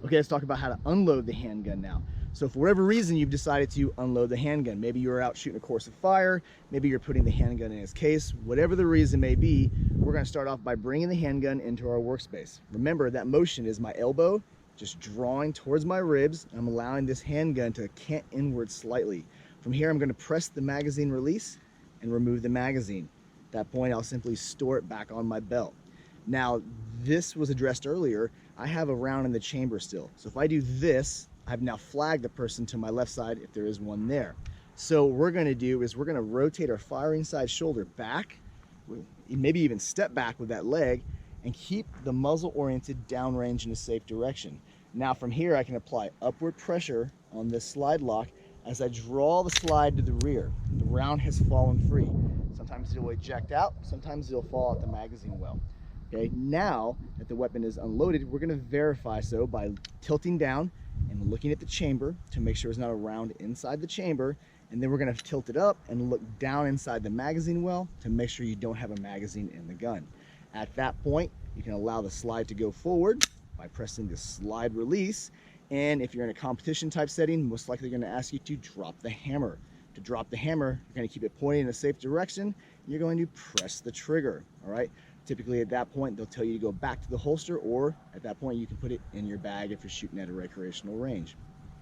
Okay, let's talk about how to unload the handgun now. So for whatever reason, you've decided to unload the handgun. Maybe you're out shooting a course of fire, maybe you're putting the handgun in its case, whatever the reason may be, we're gonna start off by bringing the handgun into our workspace. Remember, that motion is my elbow just drawing towards my ribs. I'm allowing this handgun to cant inward slightly. From here, I'm gonna press the magazine release and remove the magazine. At that point, I'll simply store it back on my belt. Now, this was addressed earlier. I have a round in the chamber still. So if I do this, I've now flagged the person to my left side if there is one there. So what we're gonna do is we're gonna rotate our firing side shoulder back, maybe even step back with that leg, and keep the muzzle oriented downrange in a safe direction. Now from here, I can apply upward pressure on this slide lock as I draw the slide to the rear. The round has fallen free. Sometimes it'll eject out, sometimes it'll fall out the magazine well. Okay, now that the weapon is unloaded, we're gonna verify so by tilting down and looking at the chamber to make sure there's not a round inside the chamber, and then we're gonna tilt it up and look down inside the magazine well to make sure you don't have a magazine in the gun. At that point, you can allow the slide to go forward by pressing the slide release, and if you're in a competition type setting, most likely they're gonna ask you to drop the hammer. To drop the hammer, you're gonna keep it pointing in a safe direction, and you're going to press the trigger, all right? Typically at that point, they'll tell you to go back to the holster, or at that point, you can put it in your bag if you're shooting at a recreational range.